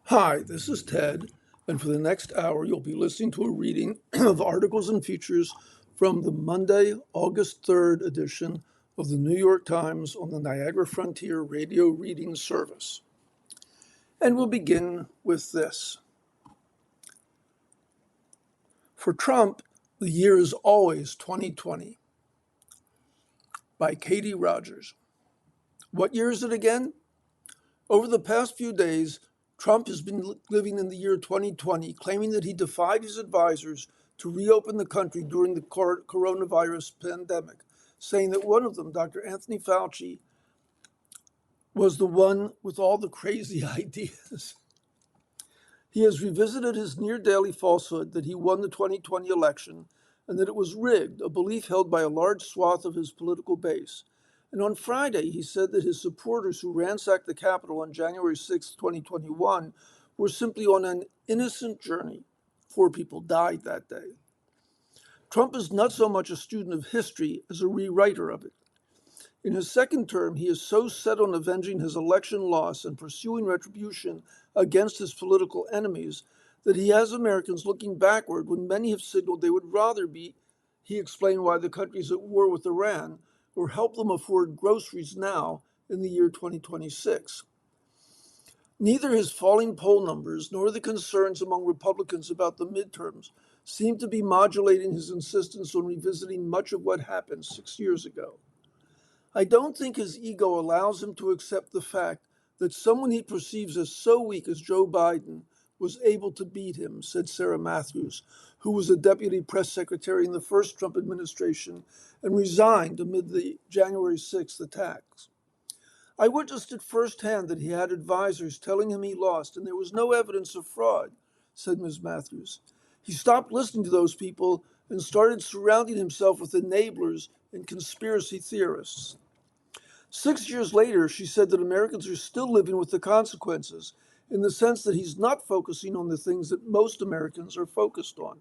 Hi, this is Ted, and for the next hour, you'll be listening to a reading of articles and features from the Monday, August 3rd edition of the New York Times on the Niagara Frontier Radio Reading Service. And we'll begin with this. For Trump, the year is always 2020, by Katie Rogers. What year is it again? Over the past few days, Trump has been living in the year 2020, claiming that he defied his advisors to reopen the country during the coronavirus pandemic, saying that one of them, Dr. Anthony Fauci, was the one with all the crazy ideas. He has revisited his near-daily falsehood that he won the 2020 election and that it was rigged, a belief held by a large swath of his political base. And on Friday, he said that his supporters who ransacked the Capitol on January 6, 2021, were simply on an innocent journey. 4 people died that day. Trump is not so much a student of history as a rewriter of it. In his second term, he is so set on avenging his election loss and pursuing retribution against his political enemies that he has Americans looking backward when many have signaled they would rather be, he explained why the country is at war with Iran, or help them afford groceries now in the year 2026. Neither his falling poll numbers nor the concerns among Republicans about the midterms seem to be modulating his insistence on revisiting much of what happened 6 years ago. I don't think his ego allows him to accept the fact that someone he perceives as so weak as Joe Biden was able to beat him, said Sarah Matthews, who was a deputy press secretary in the first Trump administration and resigned amid the January 6th attacks. I witnessed it firsthand that he had advisors telling him he lost and there was no evidence of fraud, said Ms. Matthews. He stopped listening to those people and started surrounding himself with enablers and conspiracy theorists. 6 years later, she said that Americans are still living with the consequences, in the sense that he's not focusing on the things that most Americans are focused on.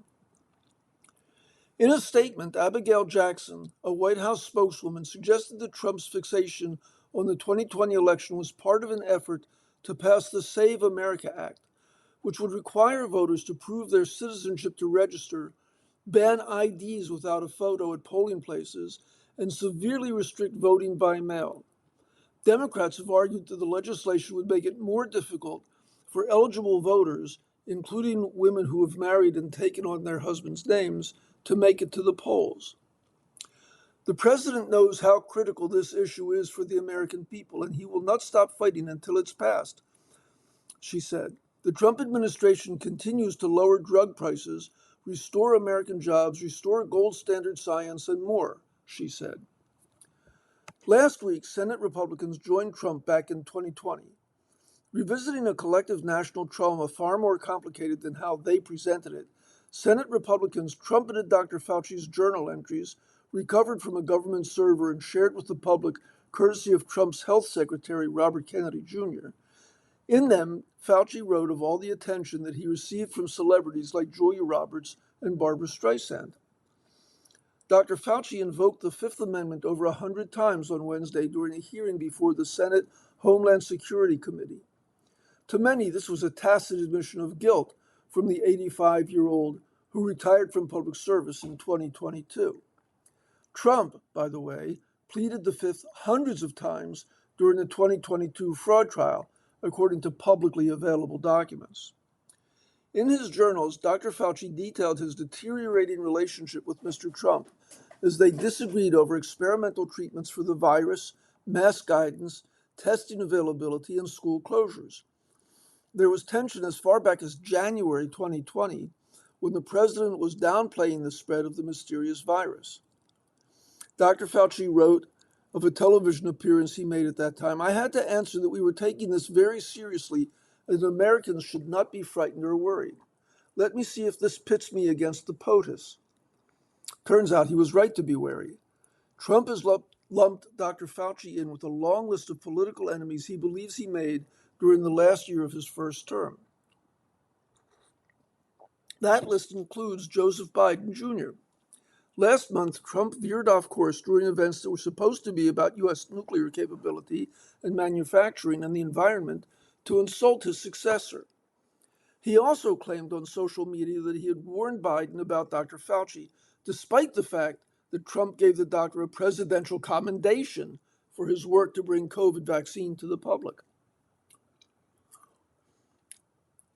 In a statement, Abigail Jackson, a White House spokeswoman, suggested that Trump's fixation on the 2020 election was part of an effort to pass the Save America Act, which would require voters to prove their citizenship to register, ban IDs without a photo at polling places, and severely restrict voting by mail. Democrats have argued that the legislation would make it more difficult for eligible voters, including women who have married and taken on their husbands' names, to make it to the polls. The president knows how critical this issue is for the American people, and he will not stop fighting until it's passed, she said. The Trump administration continues to lower drug prices, restore American jobs, restore gold standard science, and more, she said. Last week, Senate Republicans joined Trump back in 2020. Revisiting a collective national trauma far more complicated than how they presented it, Senate Republicans trumpeted Dr. Fauci's journal entries, recovered from a government server and shared with the public courtesy of Trump's health secretary, Robert Kennedy Jr. In them, Fauci wrote of all the attention that he received from celebrities like Julia Roberts and Barbra Streisand. Dr. Fauci invoked the Fifth Amendment over 100 times on Wednesday during a hearing before the Senate Homeland Security Committee. To many, this was a tacit admission of guilt from the 85-year-old who retired from public service in 2022. Trump, by the way, pleaded the Fifth hundreds of times during the 2022 fraud trial, according to publicly available documents. In his journals, Dr. Fauci detailed his deteriorating relationship with Mr. Trump as they disagreed over experimental treatments for the virus, mask guidance, testing availability, and school closures. There was tension as far back as January 2020, when the president was downplaying the spread of the mysterious virus. Dr. Fauci wrote of a television appearance he made at that time, "I had to answer that we were taking this very seriously and that Americans should not be frightened or worried. Let me see if this pits me against the POTUS." Turns out he was right to be wary. Trump has lumped Dr. Fauci in with a long list of political enemies he believes he made during the last year of his first term. That list includes Joseph Biden Jr. Last month, Trump veered off course during events that were supposed to be about U.S. nuclear capability and manufacturing and the environment to insult his successor. He also claimed on social media that he had warned Biden about Dr. Fauci, despite the fact that Trump gave the doctor a presidential commendation for his work to bring COVID vaccine to the public.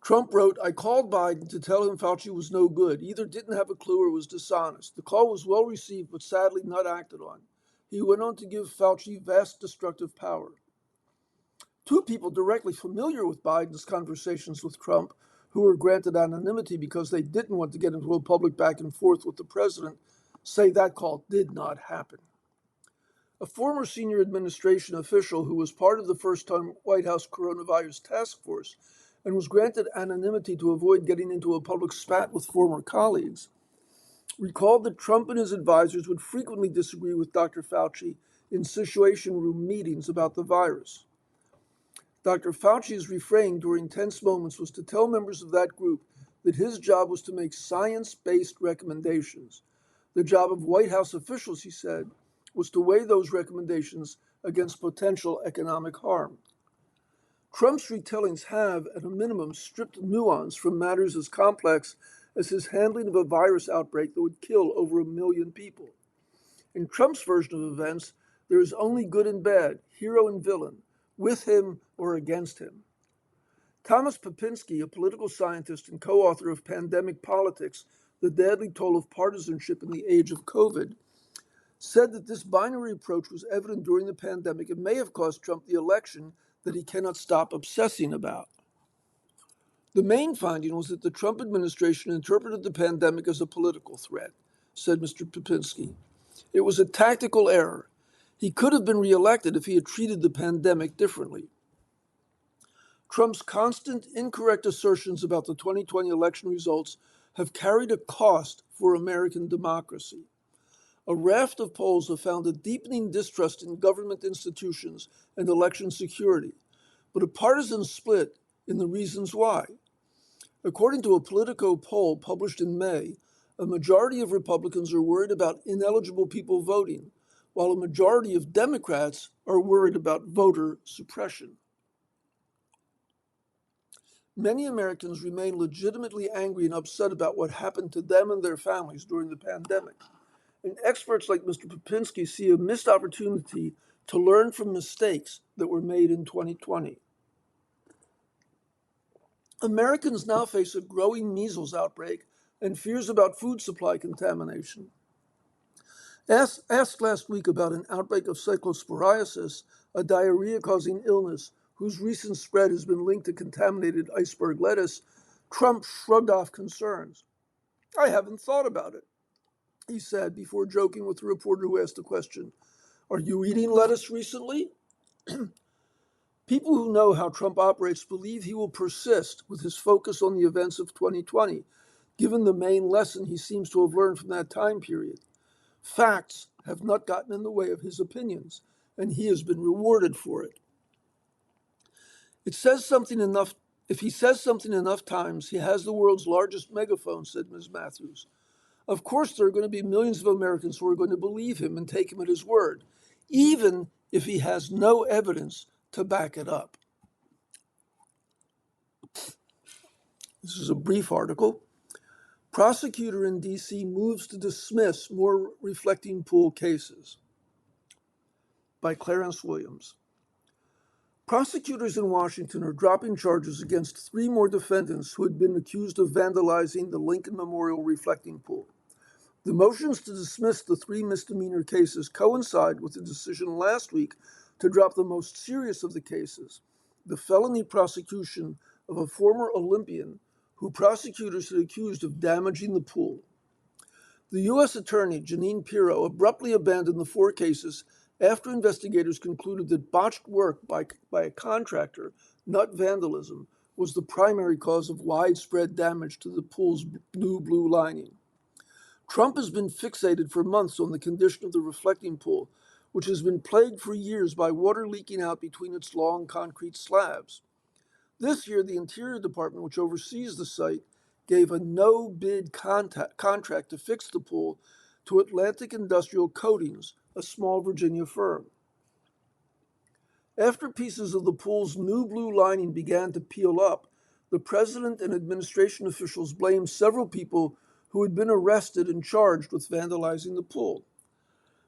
Trump wrote, "I called Biden to tell him Fauci was no good, either didn't have a clue or was dishonest. The call was well received, but sadly not acted on." He went on to give Fauci vast destructive power. Two people directly familiar with Biden's conversations with Trump, who were granted anonymity because they didn't want to get into a public back and forth with the president, say that call did not happen. A former senior administration official who was part of the first-time White House coronavirus task force and was granted anonymity to avoid getting into a public spat with former colleagues, recalled that Trump and his advisors would frequently disagree with Dr. Fauci in Situation Room meetings about the virus. Dr. Fauci's refrain during tense moments was to tell members of that group that his job was to make science-based recommendations. The job of White House officials, he said, was to weigh those recommendations against potential economic harm. Trump's retellings have, at a minimum, stripped nuance from matters as complex as his handling of a virus outbreak that would kill over 1 million people. In Trump's version of events, there is only good and bad, hero and villain, with him or against him. Thomas Popinski, a political scientist and co-author of Pandemic Politics, The Deadly Toll of Partisanship in the Age of COVID, said that this binary approach was evident during the pandemic and may have cost Trump the election that he cannot stop obsessing about. The main finding was that the Trump administration interpreted the pandemic as a political threat, said Mr. Popinski. It was a tactical error. He could have been reelected if he had treated the pandemic differently. Trump's constant incorrect assertions about the 2020 election results have carried a cost for American democracy. A raft of polls have found a deepening distrust in government institutions and election security, but a partisan split in the reasons why. According to a Politico poll published in May, a majority of Republicans are worried about ineligible people voting, while a majority of Democrats are worried about voter suppression. Many Americans remain legitimately angry and upset about what happened to them and their families during the pandemic. And experts like Mr. Popinski see a missed opportunity to learn from mistakes that were made in 2020. Americans now face a growing measles outbreak and fears about food supply contamination. Asked last week about an outbreak of cyclosporiasis, a diarrhea-causing illness whose recent spread has been linked to contaminated iceberg lettuce, Trump shrugged off concerns. "I haven't thought about it," he said before joking with the reporter who asked the question, "Are you eating lettuce recently?" People who know how Trump operates believe he will persist with his focus on the events of 2020, given the main lesson he seems to have learned from that time period. Facts have not gotten in the way of his opinions, and he has been rewarded for it. If he says something enough times, he has the world's largest megaphone, said Ms. Matthews. Of course, there are going to be millions of Americans who are going to believe him and take him at his word, even if he has no evidence to back it up. This is a brief article. Prosecutor in D.C. moves to dismiss more reflecting pool cases, by Clarence Williams. Prosecutors in Washington are dropping charges against 3 more defendants who had been accused of vandalizing the Lincoln Memorial reflecting pool. The motions to dismiss the 3 misdemeanor cases coincide with the decision last week to drop the most serious of the cases, the felony prosecution of a former Olympian who prosecutors had accused of damaging the pool. The U.S. Attorney, Jeanine Pirro, abruptly abandoned the 4 cases after investigators concluded that botched work by a contractor, not vandalism, was the primary cause of widespread damage to the pool's new blue lining. Trump has been fixated for months on the condition of the reflecting pool, which has been plagued for years by water leaking out between its long concrete slabs. This year, the Interior Department, which oversees the site, gave a no-bid contract to fix the pool to Atlantic Industrial Coatings, a small Virginia firm. After pieces of the pool's new blue lining began to peel up, the president and administration officials blamed several people who had been arrested and charged with vandalizing the pool.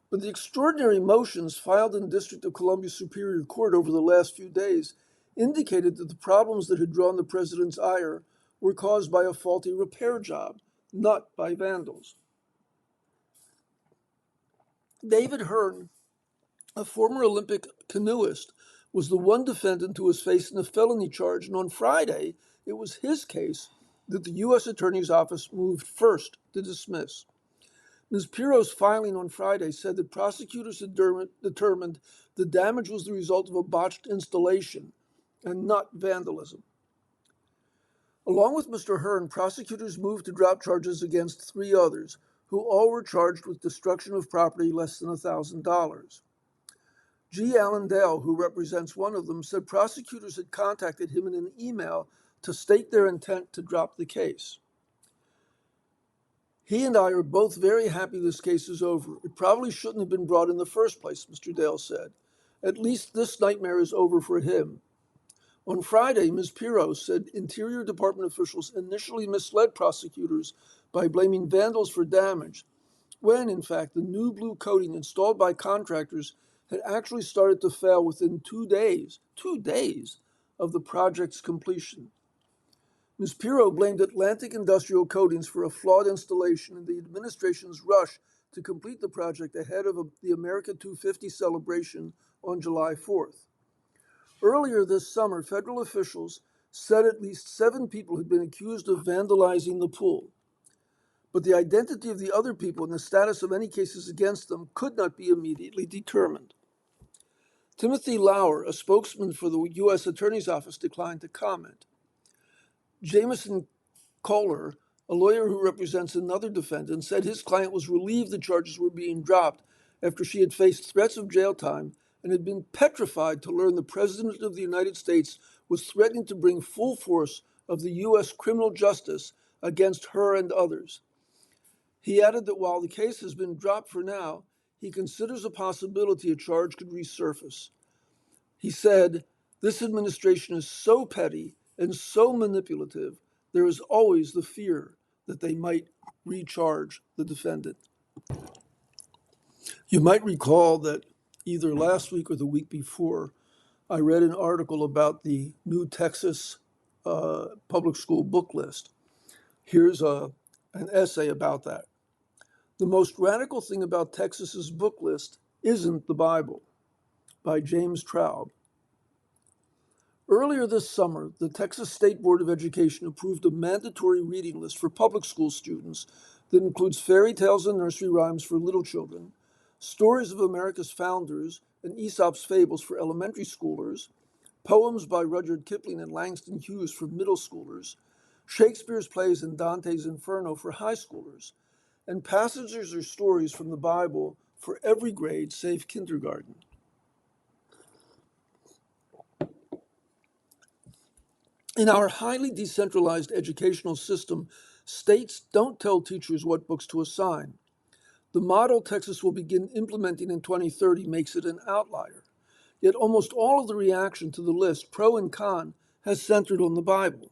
But the extraordinary motions filed in the District of Columbia Superior Court over the last few days indicated that the problems that had drawn the president's ire were caused by a faulty repair job, not by vandals. David Hearn, a former Olympic canoeist, was the one defendant who was facing a felony charge, and on Friday, it was his case that the U.S. Attorney's Office moved first to dismiss. Ms. Pirro's filing on Friday said that prosecutors had determined the damage was the result of a botched installation and not vandalism. Along with Mr. Hearn, prosecutors moved to drop charges against 3 others, who all were charged with destruction of property less than $1,000. G. Allen Dale, who represents one of them, said prosecutors had contacted him in an email to state their intent to drop the case. He and I are both very happy this case is over. It probably shouldn't have been brought in the first place, Mr. Dale said. At least this nightmare is over for him. On Friday, Ms. Pirro said Interior Department officials initially misled prosecutors by blaming vandals for damage, when, in fact, the new blue coating installed by contractors had actually started to fail within 2 days of the project's completion. Ms. Pirro blamed Atlantic Industrial Coatings for a flawed installation in the administration's rush to complete the project ahead of the America 250 celebration on July 4th. Earlier this summer, federal officials said at least 7 people had been accused of vandalizing the pool, but the identity of the other people and the status of any cases against them could not be immediately determined. Timothy Lauer, a spokesman for the U.S. Attorney's Office, declined to comment. Jameson Kohler, a lawyer who represents another defendant, said his client was relieved the charges were being dropped after she had faced threats of jail time and had been petrified to learn the President of the United States was threatening to bring full force of the U.S. criminal justice against her and others. He added that while the case has been dropped for now, he considers a possibility a charge could resurface. He said, "This administration is so petty and so manipulative, there is always the fear that they might recharge the defendant." You might recall that either last week or the week before, I read an article about the new Texas public school book list. Here's an essay about that. "The most radical thing about Texas's book list isn't the Bible," by James Traub. Earlier this summer, the Texas State Board of Education approved a mandatory reading list for public school students that includes fairy tales and nursery rhymes for little children, stories of America's founders and Aesop's fables for elementary schoolers, poems by Rudyard Kipling and Langston Hughes for middle schoolers, Shakespeare's plays and Dante's Inferno for high schoolers, and passages or stories from the Bible for every grade save kindergarten. In our highly decentralized educational system, states don't tell teachers what books to assign. The model Texas will begin implementing in 2030 makes it an outlier. Yet almost all of the reaction to the list, pro and con, has centered on the Bible.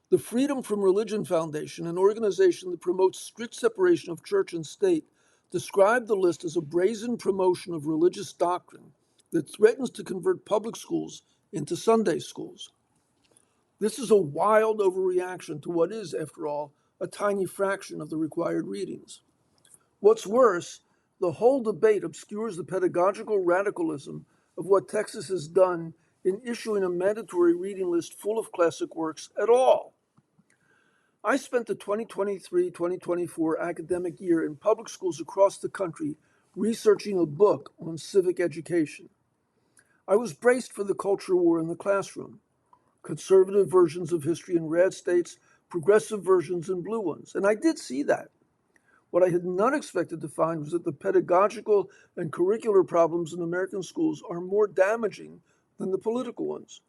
The Freedom from Religion Foundation, an organization that promotes strict separation of church and state, described the list as a brazen promotion of religious doctrine that threatens to convert public schools into Sunday schools. This is a wild overreaction to what is, after all, a tiny fraction of the required readings. What's worse, the whole debate obscures the pedagogical radicalism of what Texas has done in issuing a mandatory reading list full of classic works at all. I spent the 2023-2024 academic year in public schools across the country researching a book on civic education. I was braced for the culture war in the classroom. Conservative versions of history in red states, progressive versions in blue ones. And I did see that. What I had not expected to find was that the pedagogical and curricular problems in American schools are more damaging than the political ones.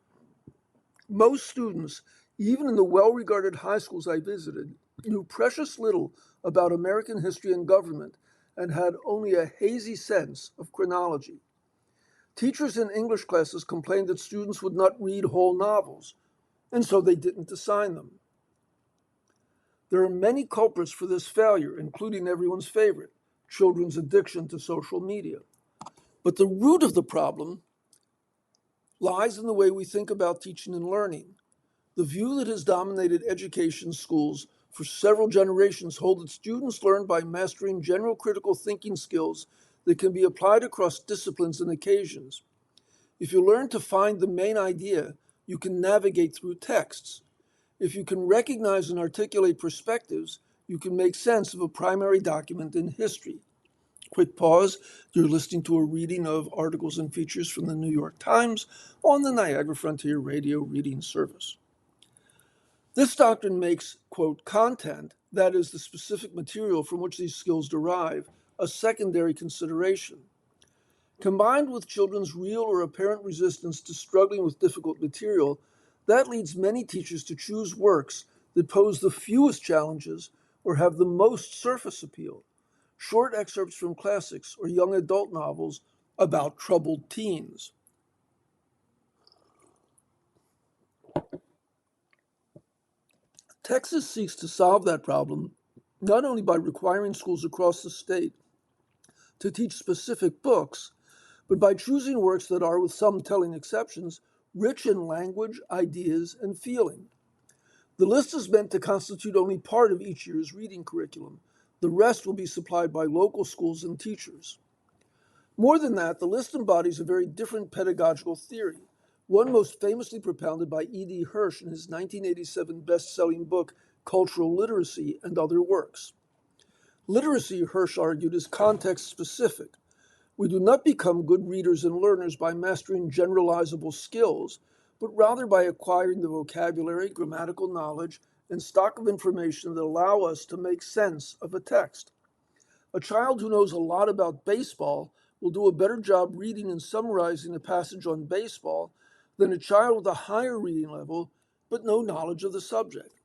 Most students, even in the well-regarded high schools I visited, knew precious little about American history and government and had only a hazy sense of chronology. Teachers in English classes complained that students would not read whole novels. and so they didn't assign them. There are many culprits for this failure, including everyone's favorite, children's addiction to social media. But the root of the problem lies in the way we think about teaching and learning. The view that has dominated education schools for several generations holds that students learn by mastering general critical thinking skills that can be applied across disciplines and occasions. If you learn to find the main idea, you can navigate through texts. If you can recognize and articulate perspectives, you can make sense of a primary document in history. Quick pause. You're listening to a reading of articles and features from the New York Times on the Niagara Frontier Radio Reading Service. This doctrine makes, quote, content, that is, the specific material from which these skills derive, a secondary consideration. Combined with children's real or apparent resistance to struggling with difficult material, that leads many teachers to choose works that pose the fewest challenges or have the most surface appeal. Short excerpts from classics or young adult novels about troubled teens. Texas seeks to solve that problem not only by requiring schools across the state to teach specific books, but by choosing works that are, with some telling exceptions, rich in language, ideas, and feeling. The list is meant to constitute only part of each year's reading curriculum. The rest will be supplied by local schools and teachers. More than that, the list embodies a very different pedagogical theory, one most famously propounded by E.D. Hirsch in his 1987 best-selling book, Cultural Literacy and Other Works. Literacy, Hirsch argued, is context-specific. We do not become good readers and learners by mastering generalizable skills, but rather by acquiring the vocabulary, grammatical knowledge, and stock of information that allow us to make sense of a text. A child who knows a lot about baseball will do a better job reading and summarizing a passage on baseball than a child with a higher reading level but no knowledge of the subject.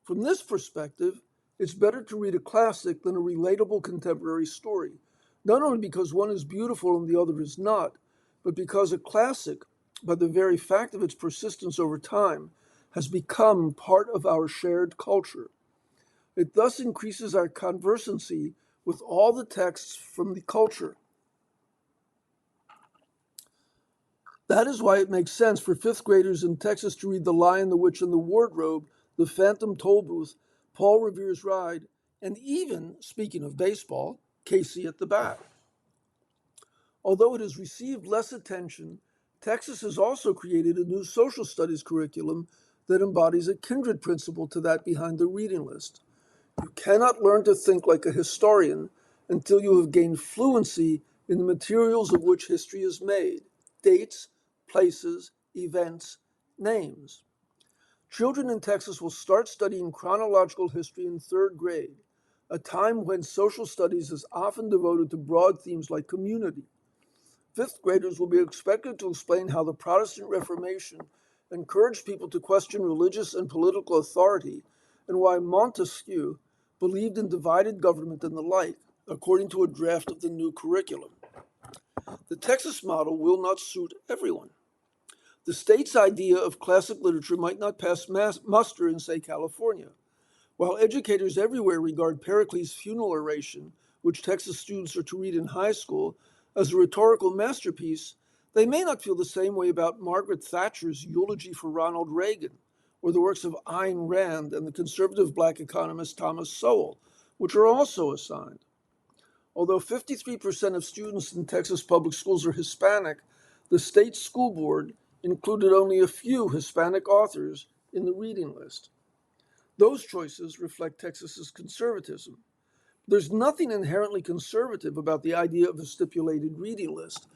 From this perspective, it's better to read a classic than a relatable contemporary story, not only because one is beautiful and the other is not, but because a classic, by the very fact of its persistence over time, has become part of our shared culture. It thus increases our conversancy with all the texts from the culture. That is why it makes sense for fifth graders in Texas to read The Lion, the Witch, and the Wardrobe, The Phantom Toll Booth, Paul Revere's Ride, and even, speaking of baseball, Casey at the Bat. Although it has received less attention, Texas has also created a new social studies curriculum that embodies a kindred principle to that behind the reading list. You cannot learn to think like a historian until you have gained fluency in the materials of which history is made: dates, places, events, names. Children in Texas will start studying chronological history in third grade, a time when social studies is often devoted to broad themes like community. Fifth graders will be expected to explain how the Protestant Reformation encouraged people to question religious and political authority, and why Montesquieu believed in divided government and the like, according to a draft of the new curriculum. The Texas model will not suit everyone. The state's idea of classic literature might not pass muster in, say, California. While educators everywhere regard Pericles' funeral oration, which Texas students are to read in high school, as a rhetorical masterpiece, they may not feel the same way about Margaret Thatcher's eulogy for Ronald Reagan, or the works of Ayn Rand and the conservative black economist Thomas Sowell, which are also assigned. Although 53% of students in Texas public schools are Hispanic, the state school board included only a few Hispanic authors in the reading list. Those choices reflect Texas's conservatism. There's nothing inherently conservative about the idea of a stipulated reading list,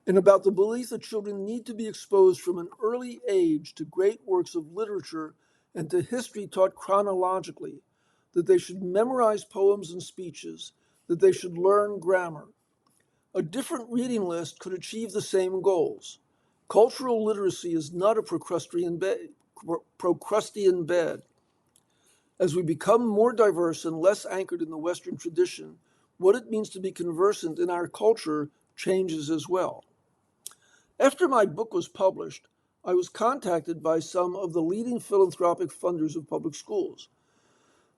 and about the belief that children need to be exposed from an early age to great works of literature and to history taught chronologically, that they should memorize poems and speeches, that they should learn grammar. A different reading list could achieve the same goals. Cultural literacy is not a Procrustean bed. As we become more diverse and less anchored in the Western tradition, what it means to be conversant in our culture changes as well. After my book was published, I was contacted by some of the leading philanthropic funders of public schools.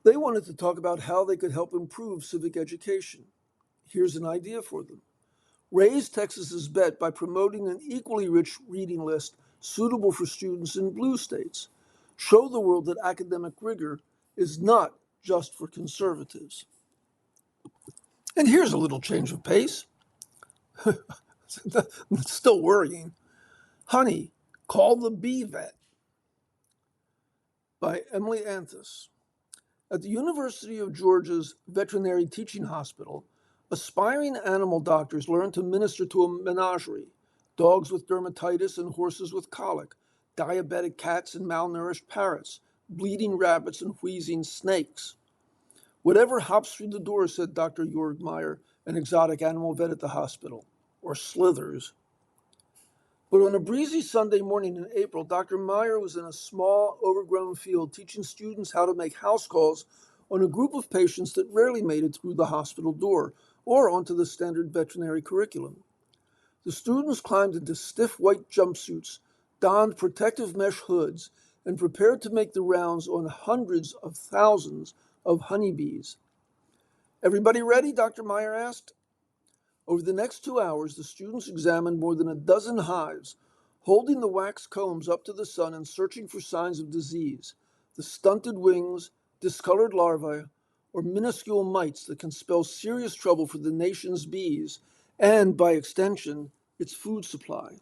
They wanted to talk about how they could help improve civic education. Here's an idea for them. Raise Texas's bet by promoting an equally rich reading list suitable for students in blue states. Show the world that academic rigor is not just for conservatives. And here's a little change of pace. It's still worrying. Honey, Call the Bee Vet by Emily Anthus. At the University of Georgia's Veterinary Teaching Hospital, aspiring animal doctors learn to minister to a menagerie: dogs with dermatitis and horses with colic, diabetic cats and malnourished parrots, bleeding rabbits and wheezing snakes. Whatever hops through the door, said Dr. Jörg Meyer, an exotic animal vet at the hospital, or slithers. But on a breezy Sunday morning in April, Dr. Meyer was in a small, overgrown field teaching students how to make house calls on a group of patients that rarely made it through the hospital door or onto the standard veterinary curriculum. The students climbed into stiff white jumpsuits, donned protective mesh hoods, and prepared to make the rounds on hundreds of thousands of honeybees. Everybody ready? Dr. Meyer asked. Over the next 2 hours, the students examined more than a dozen hives, holding the wax combs up to the sun and searching for signs of disease, the stunted wings, discolored larvae, or minuscule mites that can spell serious trouble for the nation's bees and, by extension, its food supply.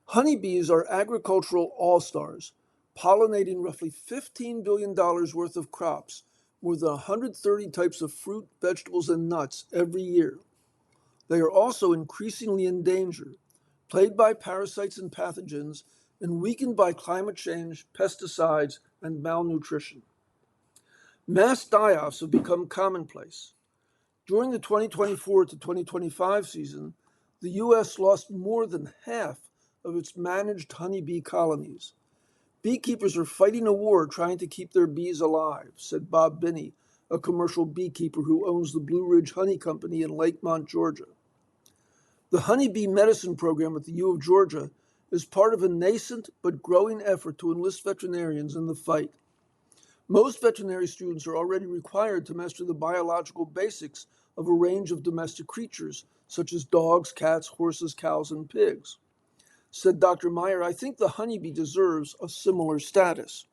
Honeybees are agricultural all-stars, pollinating roughly $15 billion worth of crops, more than 130 types of fruit, vegetables, and nuts every year. They are also increasingly in danger, plagued by parasites and pathogens, and weakened by climate change, pesticides, and malnutrition. Mass die-offs have become commonplace. During the 2024 to 2025 season, the U.S. lost more than half of its managed honeybee colonies. Beekeepers are fighting a war trying to keep their bees alive, said Bob Binney, a commercial beekeeper who owns the Blue Ridge Honey Company in Lakemont, Georgia. The honeybee medicine program at the U of Georgia is part of a nascent but growing effort to enlist veterinarians in the fight. Most veterinary students are already required to master the biological basics of a range of domestic creatures, such as dogs, cats, horses, cows, and pigs. Said Dr. Meyer, I think the honeybee deserves a similar status.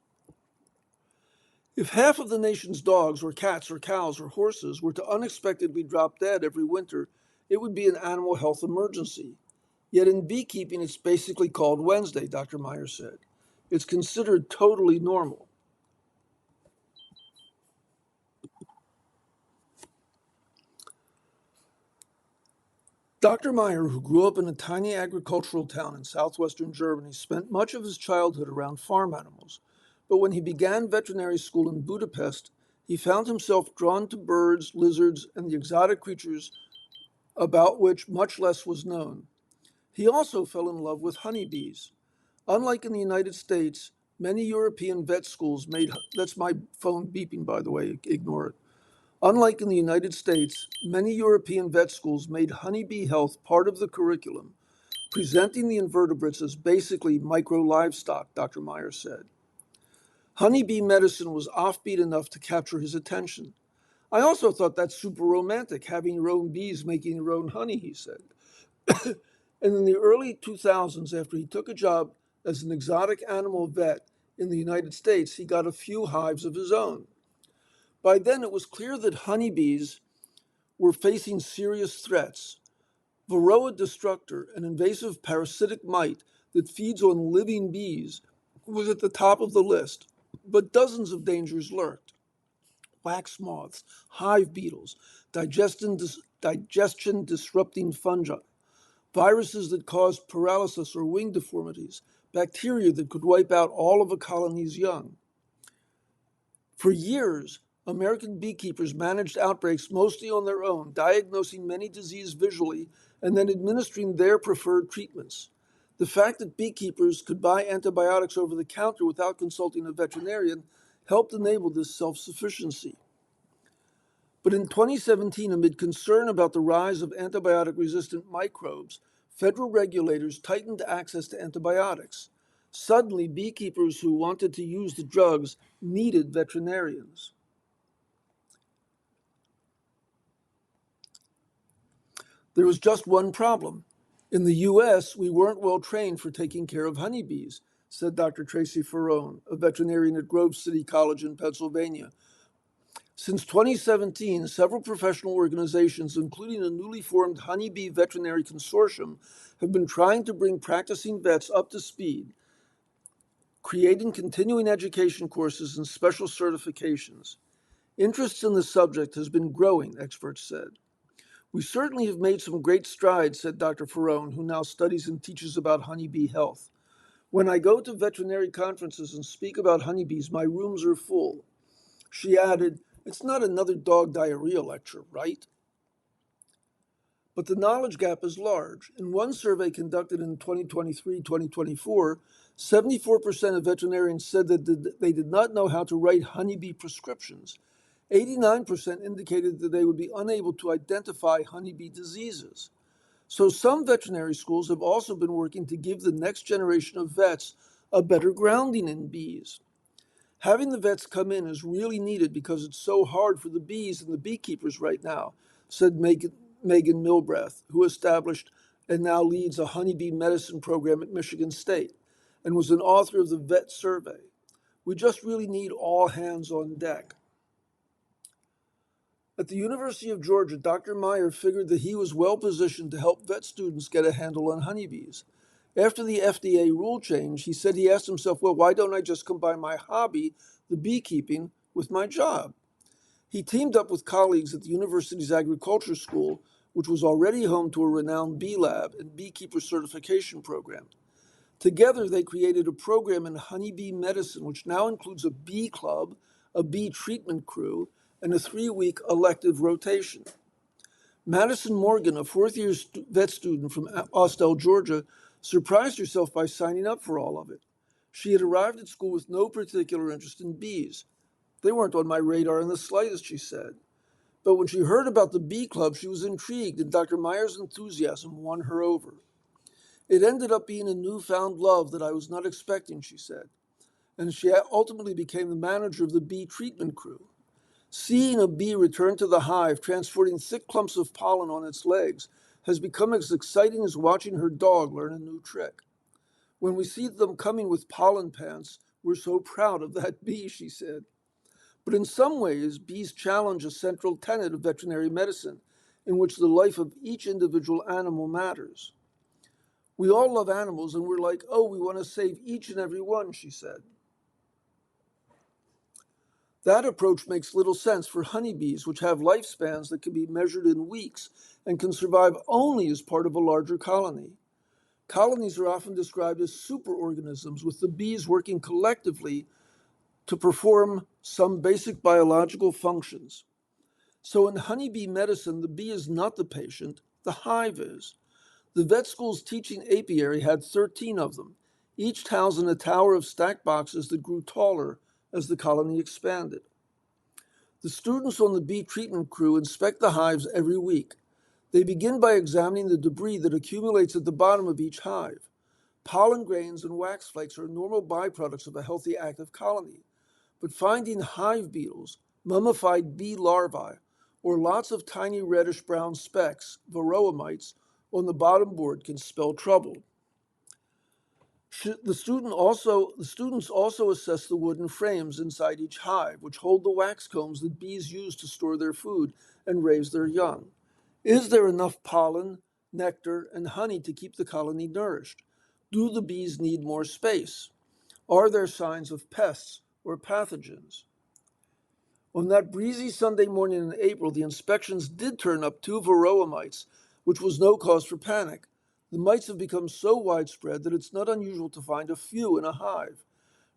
If half of the nation's dogs or cats or cows or horses were to unexpectedly drop dead every winter, it would be an animal health emergency. Yet in beekeeping, it's basically called Wednesday, Dr. Meyer said. It's considered totally normal. Dr. Meyer, who grew up in a tiny agricultural town in southwestern Germany, spent much of his childhood around farm animals. But when he began veterinary school in Budapest, he found himself drawn to birds, lizards, and the exotic creatures about which much less was known. He also fell in love with honeybees. Unlike in the United States, many European vet schools made, that's my phone beeping, by the way, ignore it. Unlike in the United States, many European vet schools made honeybee health part of the curriculum, presenting the invertebrates as basically micro-livestock, Dr. Meyer said. Honeybee medicine was offbeat enough to capture his attention. I also thought that's super romantic, having your own bees making your own honey, he said. And in the early 2000s, after he took a job as an exotic animal vet in the United States, he got a few hives of his own. By then, it was clear that honeybees were facing serious threats. Varroa destructor, an invasive parasitic mite that feeds on living bees, was at the top of the list, but dozens of dangers lurked. Wax moths, hive beetles, digestion disrupting fungi, viruses that caused paralysis or wing deformities, bacteria that could wipe out all of a colony's young. For years, American beekeepers managed outbreaks mostly on their own, diagnosing many diseases visually and then administering their preferred treatments. The fact that beekeepers could buy antibiotics over the counter without consulting a veterinarian helped enable this self-sufficiency. But in 2017, amid concern about the rise of antibiotic-resistant microbes, Federal regulators tightened access to antibiotics. Suddenly, beekeepers who wanted to use the drugs needed veterinarians. There was just one problem. In the U.S., we weren't well trained for taking care of honeybees, said Dr. Tracy Ferrone, a veterinarian at Grove City College in Pennsylvania. Since 2017, several professional organizations, including a newly formed Honeybee Veterinary Consortium, have been trying to bring practicing vets up to speed, creating continuing education courses and special certifications. Interest in the subject has been growing, experts said. We certainly have made some great strides, said Dr. Ferrone, who now studies and teaches about honeybee health. When I go to veterinary conferences and speak about honeybees, my rooms are full. She added, it's not another dog diarrhea lecture, right? But the knowledge gap is large. In one survey conducted in 2023-2024, 74% of veterinarians said that they did not know how to write honeybee prescriptions. 89% indicated that they would be unable to identify honeybee diseases. So some veterinary schools have also been working to give the next generation of vets a better grounding in bees. Having the vets come in is really needed because it's so hard for the bees and the beekeepers right now, said Megan Milbrath, who established and now leads a honeybee medicine program at Michigan State and was an author of the Vet Survey. We just really need all hands on deck. At the University of Georgia, Dr. Meyer figured that he was well positioned to help vet students get a handle on honeybees. After the FDA rule change, he said he asked himself, well, why don't I just combine my hobby, the beekeeping, with my job? He teamed up with colleagues at the university's agriculture school, which was already home to a renowned bee lab and beekeeper certification program. Together, they created a program in honeybee medicine, which now includes a bee club, a bee treatment crew, and a 3-week elective rotation. Madison Morgan, a fourth-year vet student from Austell, Georgia, surprised herself by signing up for all of it. She had arrived at school with no particular interest in bees. They weren't on my radar in the slightest, she said. But when she heard about the bee club, she was intrigued, and Dr. Meyer's enthusiasm won her over. It ended up being a newfound love that I was not expecting, she said. And she ultimately became the manager of the bee treatment crew. Seeing a bee return to the hive, transporting thick clumps of pollen on its legs, has become as exciting as watching her dog learn a new trick. When we see them coming with pollen pants, we're so proud of that bee, she said. But in some ways, bees challenge a central tenet of veterinary medicine, in which the life of each individual animal matters. We all love animals, and we're like, oh, we want to save each and every one, she said. That approach makes little sense for honeybees, which have lifespans that can be measured in weeks and can survive only as part of a larger colony. Colonies are often described as superorganisms, with the bees working collectively to perform some basic biological functions. So in honeybee medicine, the bee is not the patient, the hive is. The vet school's teaching apiary had 13 of them, each housed in a tower of stacked boxes that grew taller as the colony expanded. The students on the bee treatment crew inspect the hives every week. They begin by examining the debris that accumulates at the bottom of each hive. Pollen grains and wax flakes are normal byproducts of a healthy active colony. But finding hive beetles, mummified bee larvae, or lots of tiny reddish-brown specks, varroa mites, on the bottom board can spell trouble. The students also assess the wooden frames inside each hive, which hold the wax combs that bees use to store their food and raise their young. Is there enough pollen, nectar, and honey to keep the colony nourished? Do the bees need more space? Are there signs of pests or pathogens? On that breezy Sunday morning in April, the inspections did turn up 2 varroa mites, which was no cause for panic. The mites have become so widespread that it's not unusual to find a few in a hive.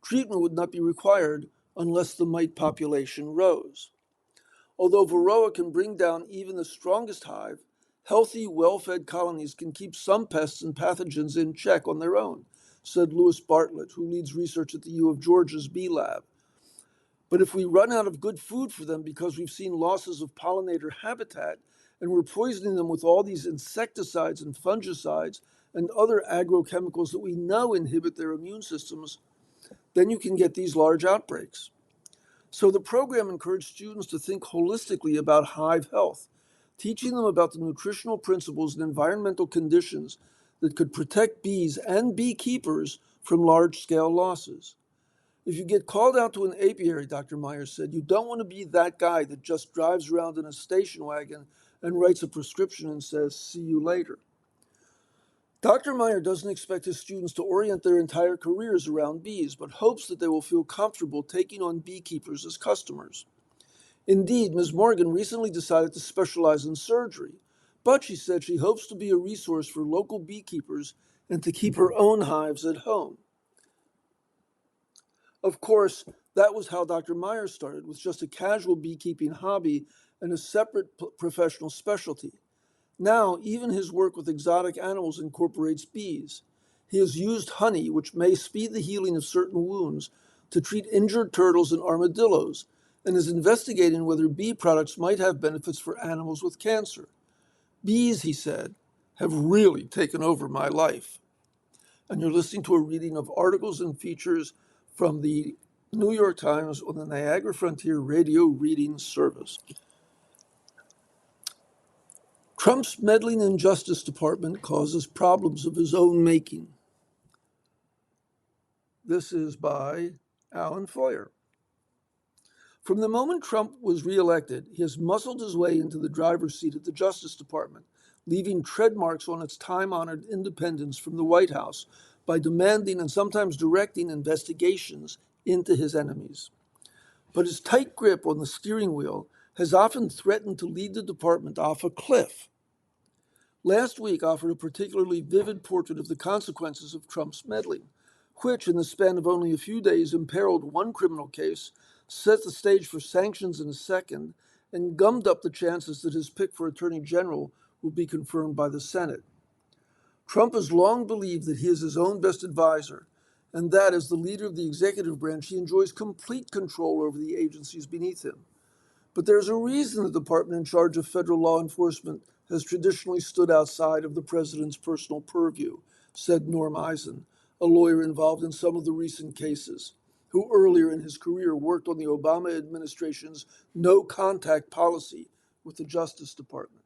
Treatment would not be required unless the mite population rose. Although varroa can bring down even the strongest hive, healthy, well-fed colonies can keep some pests and pathogens in check on their own, said Louis Bartlett, who leads research at the U of Georgia's Bee Lab. But if we run out of good food for them because we've seen losses of pollinator habitat, and we're poisoning them with all these insecticides and fungicides and other agrochemicals that we know inhibit their immune systems, then you can get these large outbreaks. So the program encouraged students to think holistically about hive health, teaching them about the nutritional principles and environmental conditions that could protect bees and beekeepers from large-scale losses. If you get called out to an apiary, Dr. Myers said, you don't want to be that guy that just drives around in a station wagon and writes a prescription and says, see you later. Dr. Meyer doesn't expect his students to orient their entire careers around bees, but hopes that they will feel comfortable taking on beekeepers as customers. Indeed, Ms. Morgan recently decided to specialize in surgery, but she said she hopes to be a resource for local beekeepers and to keep her own hives at home. Of course, that was how Dr. Meyer started, with just a casual beekeeping hobby and a separate professional specialty. Now, even his work with exotic animals incorporates bees. He has used honey, which may speed the healing of certain wounds, to treat injured turtles and armadillos, and is investigating whether bee products might have benefits for animals with cancer. Bees, he said, have really taken over my life. And you're listening to a reading of articles and features from the New York Times on the Niagara Frontier Radio Reading Service. Trump's meddling in Justice Department causes problems of his own making. This is by Alan Foyer. From the moment Trump was reelected, he has muscled his way into the driver's seat at the Justice Department, leaving tread marks on its time-honored independence from the White House by demanding and sometimes directing investigations into his enemies. But his tight grip on the steering wheel has often threatened to lead the department off a cliff. Last week offered a particularly vivid portrait of the consequences of Trump's meddling, which, in the span of only a few days, imperiled one criminal case, set the stage for sanctions in a second, and gummed up the chances that his pick for Attorney General will be confirmed by the Senate. Trump has long believed that he is his own best advisor, and that as the leader of the executive branch, he enjoys complete control over the agencies beneath him. But there's a reason the department in charge of federal law enforcement has traditionally stood outside of the president's personal purview, said Norm Eisen, a lawyer involved in some of the recent cases, who earlier in his career worked on the Obama administration's no-contact policy with the Justice Department.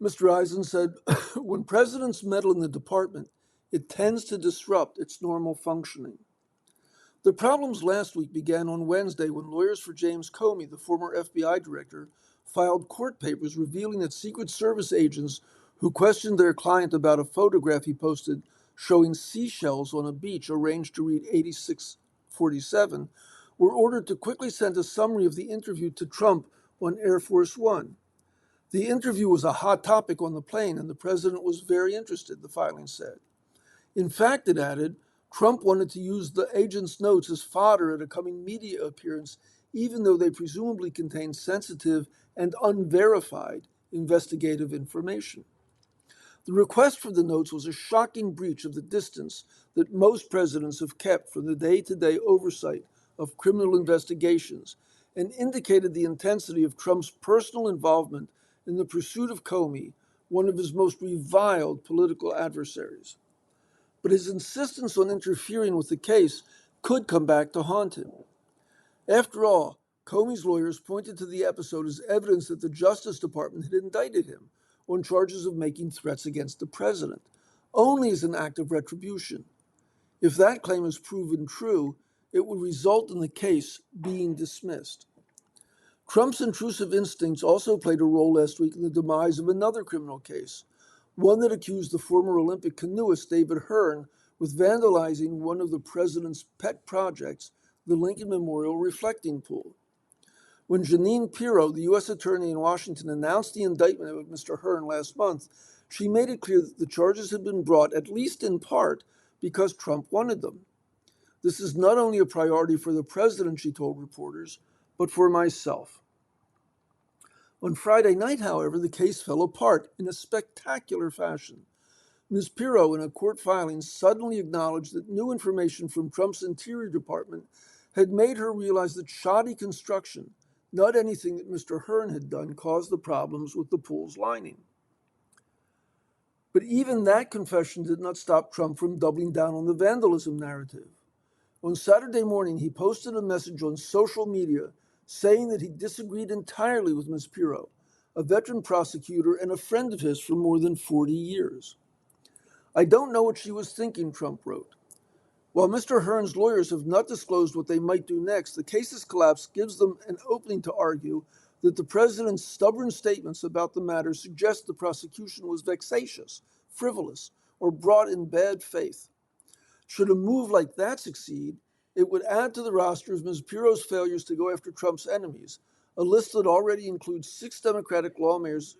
Mr. Eisen said, when presidents meddle in the department, it tends to disrupt its normal functioning. The problems last week began on Wednesday when lawyers for James Comey, the former FBI director, filed court papers revealing that Secret Service agents who questioned their client about a photograph he posted showing seashells on a beach arranged to read 8647 were ordered to quickly send a summary of the interview to Trump on Air Force One. The interview was a hot topic on the plane, and the president was very interested, the filing said. In fact, it added, Trump wanted to use the agent's notes as fodder at a coming media appearance, even though they presumably contained sensitive and unverified investigative information. The request for the notes was a shocking breach of the distance that most presidents have kept from the day-to-day oversight of criminal investigations and indicated the intensity of Trump's personal involvement in the pursuit of Comey, one of his most reviled political adversaries. But his insistence on interfering with the case could come back to haunt him. After all, Comey's lawyers pointed to the episode as evidence that the Justice Department had indicted him on charges of making threats against the president, only as an act of retribution. If that claim is proven true, it would result in the case being dismissed. Trump's intrusive instincts also played a role last week in the demise of another criminal case, one that accused the former Olympic canoeist David Hearn with vandalizing one of the president's pet projects, the Lincoln Memorial Reflecting Pool. When Jeanine Pirro, the U.S. Attorney in Washington, announced the indictment of Mr. Hearn last month, she made it clear that the charges had been brought, at least in part, because Trump wanted them. This is not only a priority for the president, she told reporters, but for myself. On Friday night, however, the case fell apart in a spectacular fashion. Ms. Pirro, in a court filing, suddenly acknowledged that new information from Trump's Interior Department had made her realize that shoddy construction, Not anything that Mr. Hearn had done caused the problems with the pool's lining. But even that confession did not stop Trump from doubling down on the vandalism narrative. On Saturday morning, he posted a message on social media saying that he disagreed entirely with Ms. Pirro, a veteran prosecutor and a friend of his for more than 40 years. I don't know what she was thinking, Trump wrote. While Mr. Hearn's lawyers have not disclosed what they might do next, the case's collapse gives them an opening to argue that the president's stubborn statements about the matter suggest the prosecution was vexatious, frivolous, or brought in bad faith. Should a move like that succeed, it would add to the roster of Ms. Pirro's failures to go after Trump's enemies, a list that already includes 6 Democratic lawmakers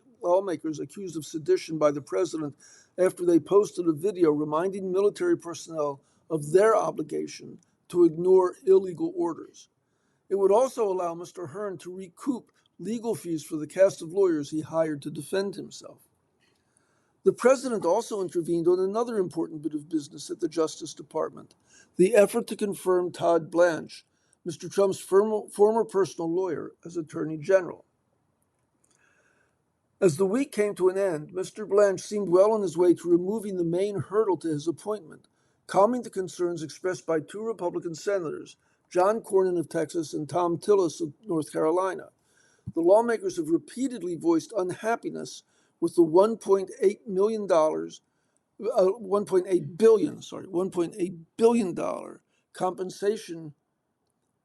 accused of sedition by the president after they posted a video reminding military personnel of their obligation to ignore illegal orders. It would also allow Mr. Hearn to recoup legal fees for the cast of lawyers he hired to defend himself. The president also intervened on another important bit of business at the Justice Department, the effort to confirm Todd Blanche, Mr. Trump's former personal lawyer, as Attorney General. As the week came to an end, Mr. Blanche seemed well on his way to removing the main hurdle to his appointment, calming the concerns expressed by 2 Republican senators, John Cornyn of Texas and Thom Tillis of North Carolina. The lawmakers have repeatedly voiced unhappiness with the $1.8 billion compensation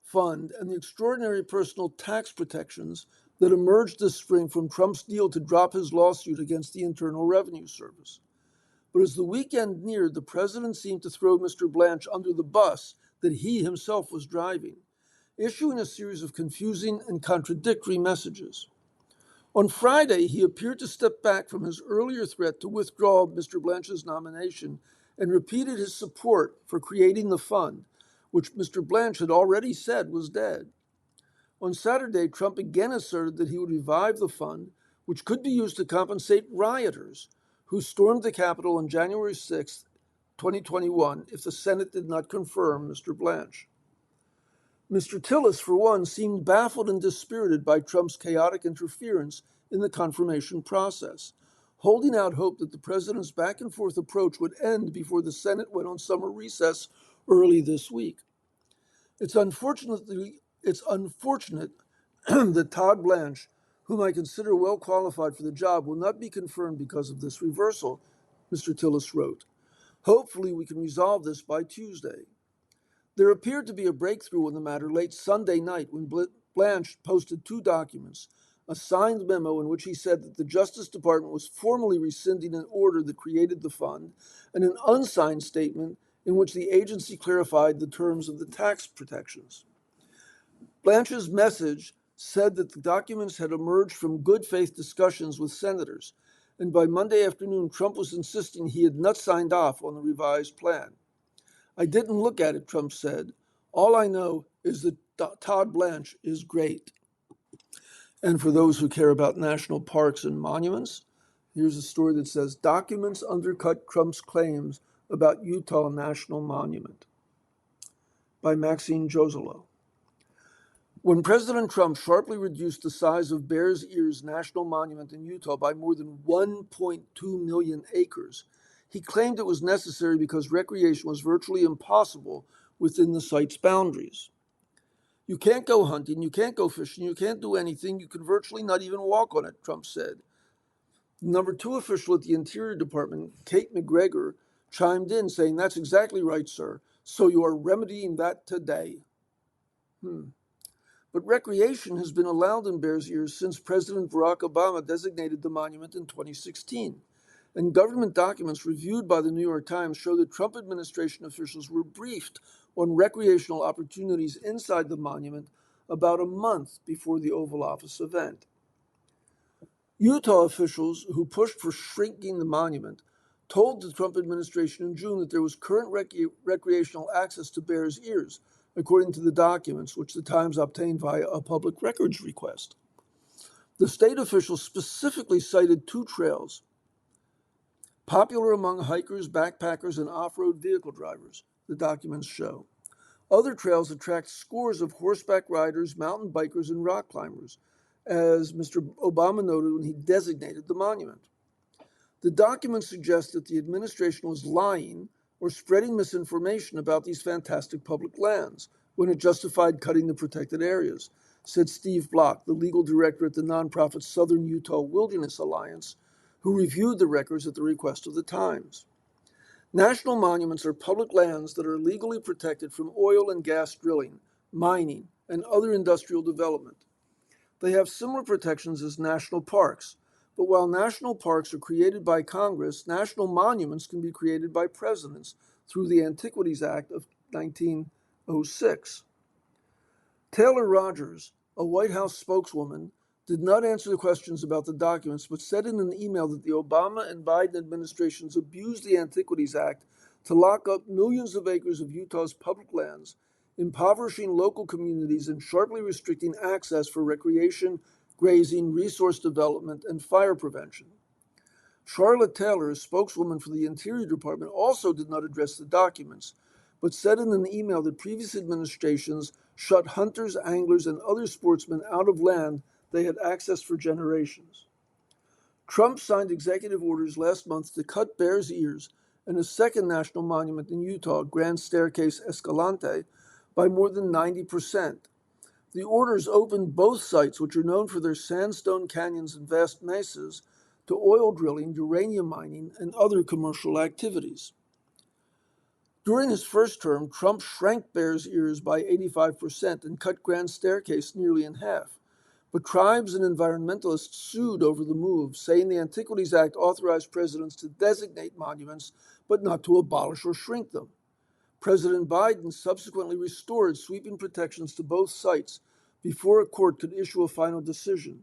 fund and the extraordinary personal tax protections that emerged this spring from Trump's deal to drop his lawsuit against the Internal Revenue Service. But as the weekend neared, the president seemed to throw Mr. Blanche under the bus that he himself was driving, issuing a series of confusing and contradictory messages. On Friday, he appeared to step back from his earlier threat to withdraw Mr. Blanche's nomination and repeated his support for creating the fund, which Mr. Blanche had already said was dead. On Saturday, Trump again asserted that he would revive the fund, which could be used to compensate rioters who stormed the Capitol on January 6, 2021, if the Senate did not confirm Mr. Blanche. Mr. Tillis, for one, seemed baffled and dispirited by Trump's chaotic interference in the confirmation process, holding out hope that the president's back-and-forth approach would end before the Senate went on summer recess early this week. It's unfortunate that Todd Blanche, whom I consider well qualified for the job, will not be confirmed because of this reversal, Mr. Tillis wrote. Hopefully we can resolve this by Tuesday. There appeared to be a breakthrough on the matter late Sunday night when Blanche posted 2 documents, a signed memo in which he said that the Justice Department was formally rescinding an order that created the fund, and an unsigned statement in which the agency clarified the terms of the tax protections. Blanche's message said that the documents had emerged from good faith discussions with senators, and by Monday afternoon, Trump was insisting he had not signed off on the revised plan. I didn't look at it, Trump said. All I know is that Todd Blanche is great. And for those who care about national parks and monuments, here's a story that says, Documents Undercut Trump's Claims about Utah National Monument by Maxine Joselo. When President Trump sharply reduced the size of Bears Ears National Monument in Utah by more than 1.2 million acres, he claimed it was necessary because recreation was virtually impossible within the site's boundaries. You can't go hunting, you can't go fishing, you can't do anything, you can virtually not even walk on it, Trump said. The number 2 official at the Interior Department, Kate McGregor, chimed in saying, That's exactly right, sir. So you are remedying that today. But recreation has been allowed in Bears Ears since President Barack Obama designated the monument in 2016. And government documents reviewed by the New York Times show that Trump administration officials were briefed on recreational opportunities inside the monument about a month before the Oval Office event. Utah officials who pushed for shrinking the monument told the Trump administration in June that there was current recreational access to Bears Ears, according to the documents, which the Times obtained via a public records request. The state officials specifically cited 2 trails, popular among hikers, backpackers, and off-road vehicle drivers, the documents show. Other trails attract scores of horseback riders, mountain bikers, and rock climbers, as Mr. Obama noted when he designated the monument. The document suggests that the administration was lying or spreading misinformation about these fantastic public lands when it justified cutting the protected areas, said Steve Block, the legal director at the nonprofit Southern Utah Wilderness Alliance, who reviewed the records at the request of the Times. National monuments are public lands that are legally protected from oil and gas drilling, mining, and other industrial development. They have similar protections as national parks, but while national parks are created by Congress, national monuments can be created by presidents through the Antiquities Act of 1906. Taylor Rogers, a White House spokeswoman, did not answer the questions about the documents, but said in an email that the Obama and Biden administrations abused the Antiquities Act to lock up millions of acres of Utah's public lands, impoverishing local communities and sharply restricting access for recreation, grazing, resource development, and fire prevention. Charlotte Taylor, a spokeswoman for the Interior Department, also did not address the documents, but said in an email that previous administrations shut hunters, anglers, and other sportsmen out of land they had accessed for generations. Trump signed executive orders last month to cut Bears Ears and a second national monument in Utah, Grand Staircase Escalante, by more than 90%. The orders opened both sites, which are known for their sandstone canyons and vast mesas, to oil drilling, uranium mining, and other commercial activities. During his first term, Trump shrank Bears Ears by 85% and cut Grand Staircase nearly in half. But tribes and environmentalists sued over the move, saying the Antiquities Act authorized presidents to designate monuments, but not to abolish or shrink them. President Biden subsequently restored sweeping protections to both sites before a court could issue a final decision.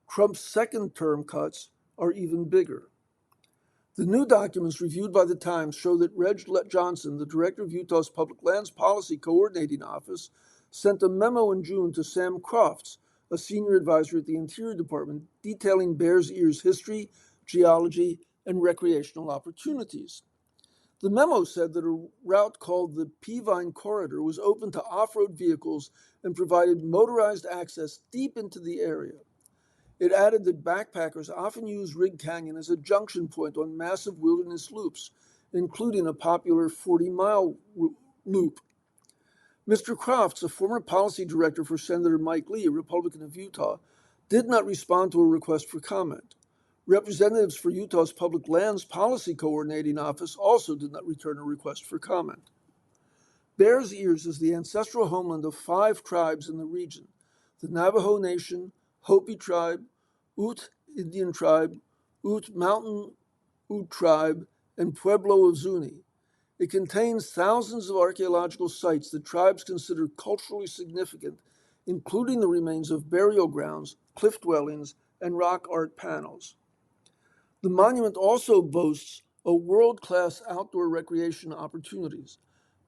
Trump's second term cuts are even bigger. The new documents reviewed by the Times show that Reg Johnson, the director of Utah's Public Lands Policy Coordinating Office, sent a memo in June to Sam Crofts, a senior advisor at the Interior Department, detailing Bears Ears history, geology, and recreational opportunities. The memo said that a route called the Peavine Corridor was open to off-road vehicles and provided motorized access deep into the area. It added that backpackers often use Rig Canyon as a junction point on massive wilderness loops, including a popular 40-mile loop. Mr. Crofts, a former policy director for Senator Mike Lee, a Republican of Utah, did not respond to a request for comment. Representatives for Utah's Public Lands Policy Coordinating Office also did not return a request for comment. Bears Ears is the ancestral homeland of 5 tribes in the region: the Navajo Nation, Hopi Tribe, Ute Indian Tribe, Ute Mountain Ute Tribe, and Pueblo of Zuni. It contains thousands of archaeological sites that tribes consider culturally significant, including the remains of burial grounds, cliff dwellings, and rock art panels. The monument also boasts a world-class outdoor recreation opportunities,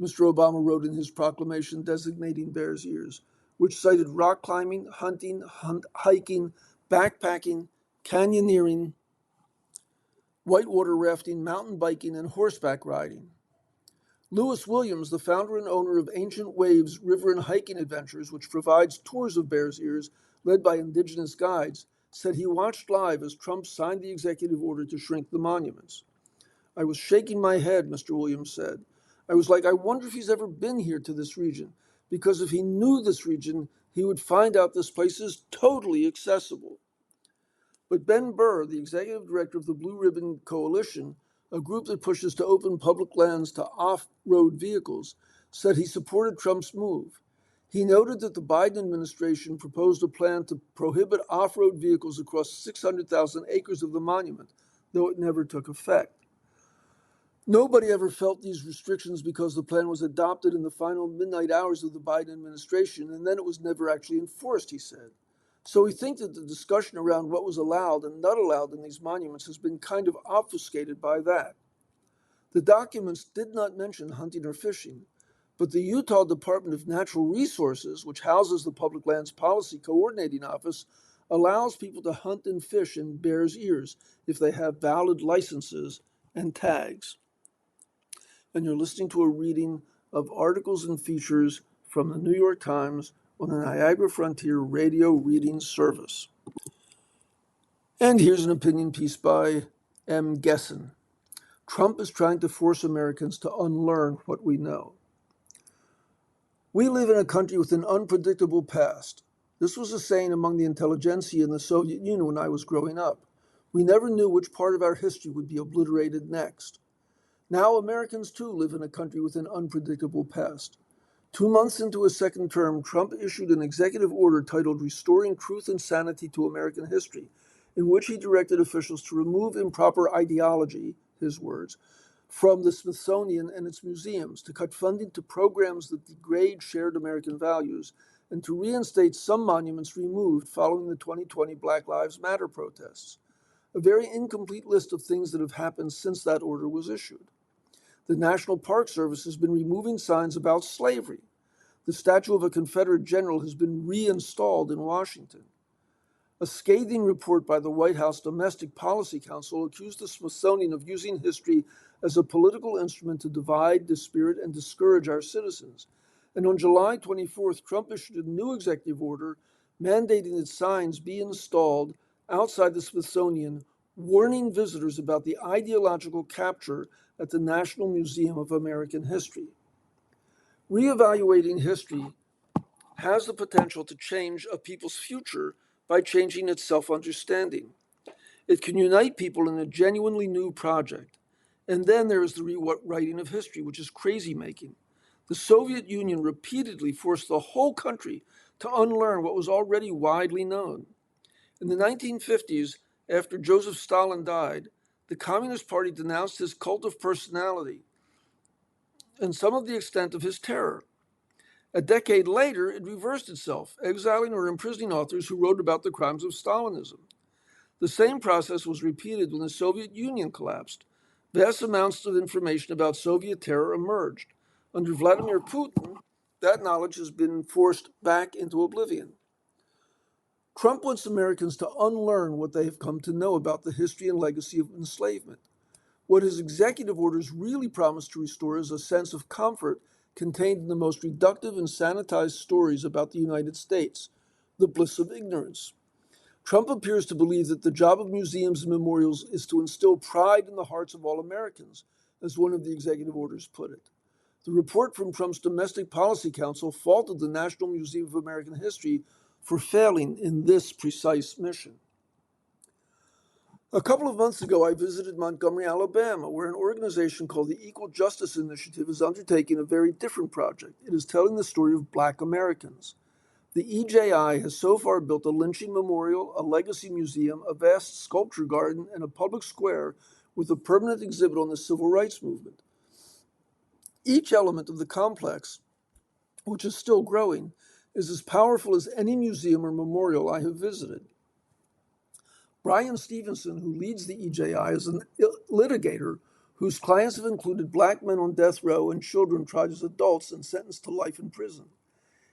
Mr. Obama wrote in his proclamation designating Bears Ears, which cited rock climbing, hunting, hiking, backpacking, canyoneering, whitewater rafting, mountain biking, and horseback riding. Lewis Williams, the founder and owner of Ancient Waves River and Hiking Adventures, which provides tours of Bears Ears led by indigenous guides, said he watched live as Trump signed the executive order to shrink the monuments. I was shaking my head, Mr. Williams said. I was like, I wonder if he's ever been here to this region, because if he knew this region, he would find out this place is totally accessible. But Ben Burr, the executive director of the Blue Ribbon Coalition, a group that pushes to open public lands to off-road vehicles, said he supported Trump's move. He noted that the Biden administration proposed a plan to prohibit off-road vehicles across 600,000 acres of the monument, though it never took effect. Nobody ever felt these restrictions because the plan was adopted in the final midnight hours of the Biden administration, and then it was never actually enforced, he said. So we think that the discussion around what was allowed and not allowed in these monuments has been kind of obfuscated by that. The documents did not mention hunting or fishing, but the Utah Department of Natural Resources, which houses the Public Lands Policy Coordinating Office, allows people to hunt and fish in Bears Ears if they have valid licenses and tags. And you're listening to a reading of articles and features from the New York Times on the Niagara Frontier Radio Reading Service. And here's an opinion piece by M. Gesson. Trump is trying to force Americans to unlearn what we know. We live in a country with an unpredictable past. This was a saying among the intelligentsia in the Soviet Union when I was growing up. We never knew which part of our history would be obliterated next. Now Americans too live in a country with an unpredictable past. 2 months into his second term, Trump issued an executive order titled Restoring Truth and Sanity to American History, in which he directed officials to remove improper ideology, his words, from the Smithsonian and its museums, to cut funding to programs that degrade shared American values, and to reinstate some monuments removed following the 2020 Black Lives Matter protests. A very incomplete list of things that have happened since that order was issued. The National Park Service has been removing signs about slavery. The statue of a Confederate general has been reinstalled in Washington. A scathing report by the White House Domestic Policy Council accused the Smithsonian of using history as a political instrument to divide, dispirit, and discourage our citizens. And on July 24th, Trump issued a new executive order mandating that signs be installed outside the Smithsonian, warning visitors about the ideological capture at the National Museum of American History. Reevaluating history has the potential to change a people's future by changing its self-understanding. It can unite people in a genuinely new project. And then there is the rewriting of history, which is crazy-making. The Soviet Union repeatedly forced the whole country to unlearn what was already widely known. In the 1950s, after Joseph Stalin died, the Communist Party denounced his cult of personality and some of the extent of his terror. A decade later, it reversed itself, exiling or imprisoning authors who wrote about the crimes of Stalinism. The same process was repeated when the Soviet Union collapsed. Vast amounts of information about Soviet terror emerged. Under Vladimir Putin, that knowledge has been forced back into oblivion. Trump wants Americans to unlearn what they have come to know about the history and legacy of enslavement. What his executive orders really promise to restore is a sense of comfort contained in the most reductive and sanitized stories about the United States, the bliss of ignorance. Trump appears to believe that the job of museums and memorials is to instill pride in the hearts of all Americans, as one of the executive orders put it. The report from Trump's Domestic Policy Council faulted the National Museum of American History for failing in this precise mission. A couple of months ago, I visited Montgomery, Alabama, where an organization called the Equal Justice Initiative is undertaking a very different project. It is telling the story of Black Americans. The EJI has so far built a lynching memorial, a legacy museum, a vast sculpture garden, and a public square with a permanent exhibit on the civil rights movement. Each element of the complex, which is still growing, is as powerful as any museum or memorial I have visited. Brian Stevenson, who leads the EJI, is a litigator whose clients have included Black men on death row and children tried as adults and sentenced to life in prison.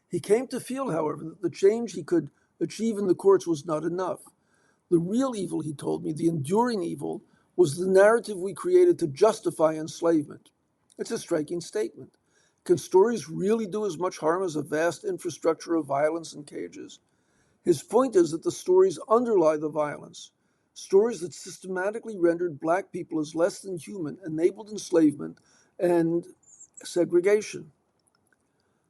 He came to feel, however, that the change he could achieve in the courts was not enough. The real evil, he told me, the enduring evil, was the narrative we created to justify enslavement. It's a striking statement. Can stories really do as much harm as a vast infrastructure of violence and cages? His point is that the stories underlie the violence. Stories that systematically rendered Black people as less than human enabled enslavement and segregation.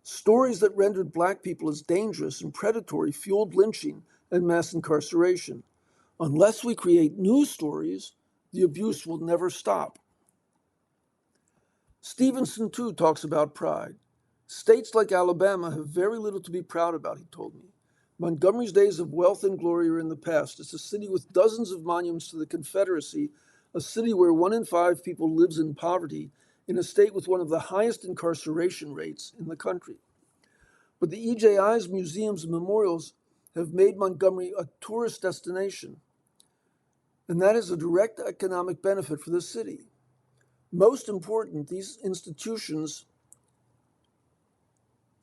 Stories that rendered Black people as dangerous and predatory fueled lynching and mass incarceration. Unless we create new stories, the abuse will never stop. Stevenson, too, talks about pride. States like Alabama have very little to be proud about, he told me. Montgomery's days of wealth and glory are in the past. It's a city with dozens of monuments to the Confederacy, a city where 1 in 5 people lives in poverty, in a state with one of the highest incarceration rates in the country. But the EJI's museums and memorials have made Montgomery a tourist destination, and that is a direct economic benefit for the city. Most important, these institutions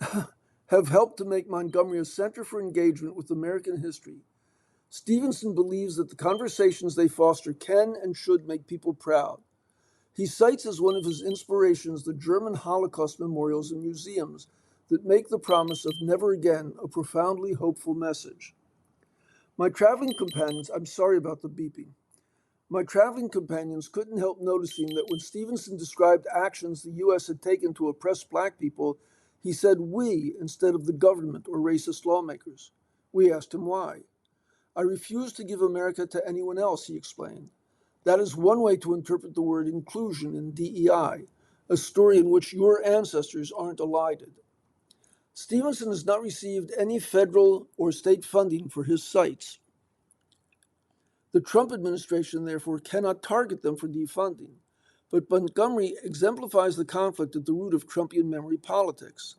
have helped to make Montgomery a center for engagement with American history. Stevenson believes that the conversations they foster can and should make people proud. He cites as one of his inspirations the German Holocaust memorials and museums that make the promise of never again a profoundly hopeful message. My traveling companions, I'm sorry about the beeping. My traveling companions couldn't help noticing that when Stevenson described actions the U.S. had taken to oppress black people, he said we instead of the government or racist lawmakers. We asked him why. I refuse to give America to anyone else, he explained. That is one way to interpret the word inclusion in DEI, a story in which your ancestors aren't elided. Stevenson has not received any federal or state funding for his sites. The Trump administration, therefore, cannot target them for defunding. But Montgomery exemplifies the conflict at the root of Trumpian memory politics.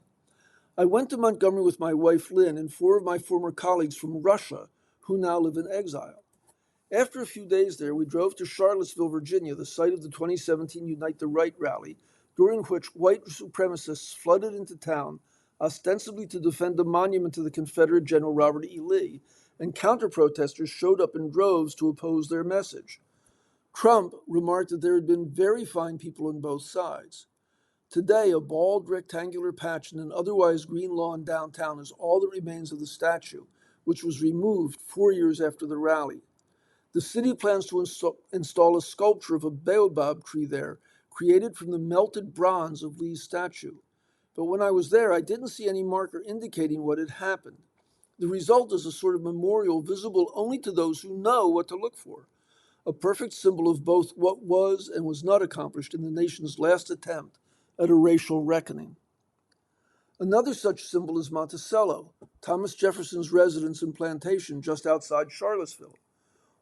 I went to Montgomery with my wife, Lynn, and 4 of my former colleagues from Russia who now live in exile. After a few days there, we drove to Charlottesville, Virginia, the site of the 2017 Unite the Right rally, during which white supremacists flooded into town, ostensibly to defend a monument to the Confederate General Robert E. Lee, and counter-protesters showed up in droves to oppose their message. Trump remarked that there had been very fine people on both sides. Today, a bald rectangular patch in an otherwise green lawn downtown is all that remains of the statue, which was removed 4 years after the rally. The city plans to install a sculpture of a baobab tree there, created from the melted bronze of Lee's statue. But when I was there, I didn't see any marker indicating what had happened. The result is a sort of memorial visible only to those who know what to look for, a perfect symbol of both what was and was not accomplished in the nation's last attempt at a racial reckoning. Another such symbol is Monticello, Thomas Jefferson's residence and plantation just outside Charlottesville.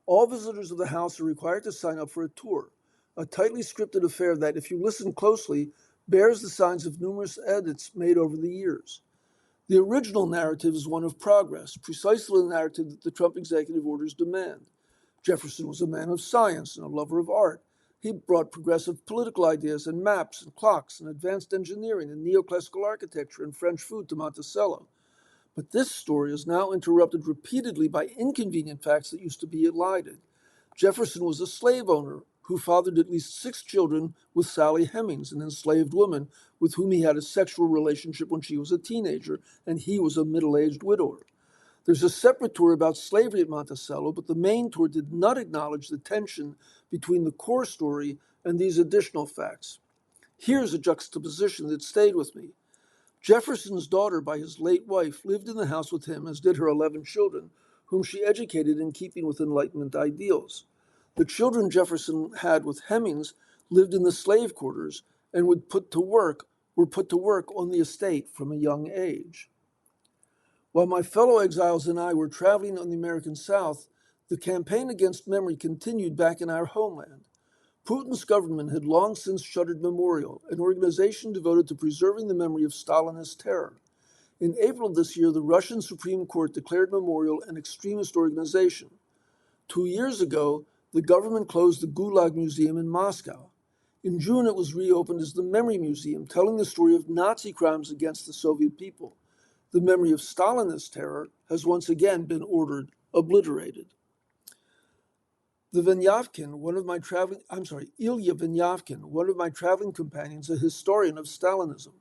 All visitors of the house are required to sign up for a tour, a tightly scripted affair that, if you listen closely, bears the signs of numerous edits made over the years. The original narrative is one of progress, precisely the narrative that the Trump executive orders demand. Jefferson was a man of science and a lover of art. He brought progressive political ideas and maps and clocks and advanced engineering and neoclassical architecture and French food to Monticello. But this story is now interrupted repeatedly by inconvenient facts that used to be elided. Jefferson was a slave owner who fathered at least 6 children with Sally Hemings, an enslaved woman with whom he had a sexual relationship when she was a teenager, and he was a middle-aged widower. There's a separate tour about slavery at Monticello, but the main tour did not acknowledge the tension between the core story and these additional facts. Here's a juxtaposition that stayed with me. Jefferson's daughter by his late wife lived in the house with him, as did her 11 children, whom she educated in keeping with Enlightenment ideals. The children Jefferson had with Hemings lived in the slave quarters and were put to work on the estate from a young age. While my fellow exiles and I were traveling on the American South, the campaign against memory continued back in our homeland. Putin's government had long since shuttered Memorial, an organization devoted to preserving the memory of Stalinist terror. In April of this year, the Russian Supreme Court declared Memorial an extremist organization. 2 years ago, the government closed the Gulag Museum in Moscow. In June, it was reopened as the Memory Museum, telling the story of Nazi crimes against the Soviet people. The memory of Stalinist terror has once again been ordered obliterated. Ilya Vinyavkin, one of my traveling companions, a historian of Stalinism.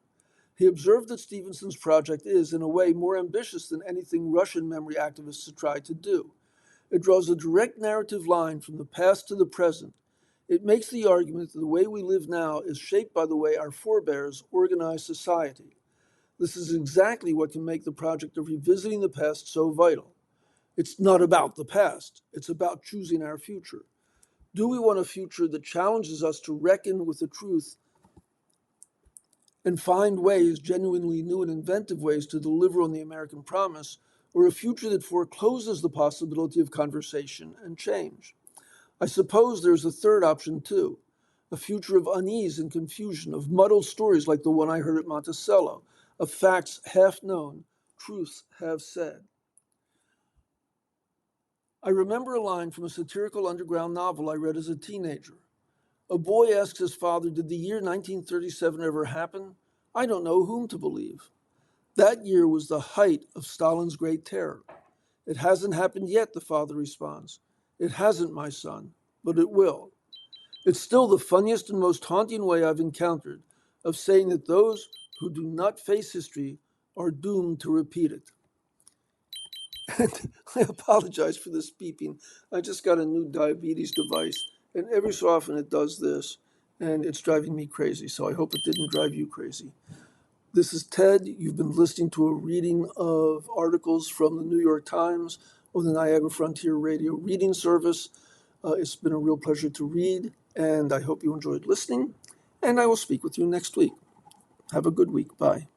He observed that Stevenson's project is, in a way, more ambitious than anything Russian memory activists have tried to do. It draws a direct narrative line from the past to the present. It makes the argument that the way we live now is shaped by the way our forebears organized society. This is exactly what can make the project of revisiting the past so vital. It's not about the past. It's about choosing our future. Do we want a future that challenges us to reckon with the truth and find ways, genuinely new and inventive ways, to deliver on the American promise, or a future that forecloses the possibility of conversation and change? I suppose there's a third option too, a future of unease and confusion, of muddled stories like the one I heard at Monticello, of facts half known, truths half said. I remember a line from a satirical underground novel I read as a teenager. A boy asks his father, "Did the year 1937 ever happen? I don't know whom to believe." That year was the height of Stalin's Great Terror. "It hasn't happened yet," the father responds. "It hasn't, my son, but it will." It's still the funniest and most haunting way I've encountered of saying that those who do not face history are doomed to repeat it. And I apologize for this beeping. I just got a new diabetes device, and every so often it does this, and it's driving me crazy. So I hope it didn't drive you crazy. This is Ted. You've been listening to a reading of articles from the New York Times on the Niagara Frontier Radio reading service. It's been a real pleasure to read, and I hope you enjoyed listening. And I will speak with you next week. Have a good week. Bye.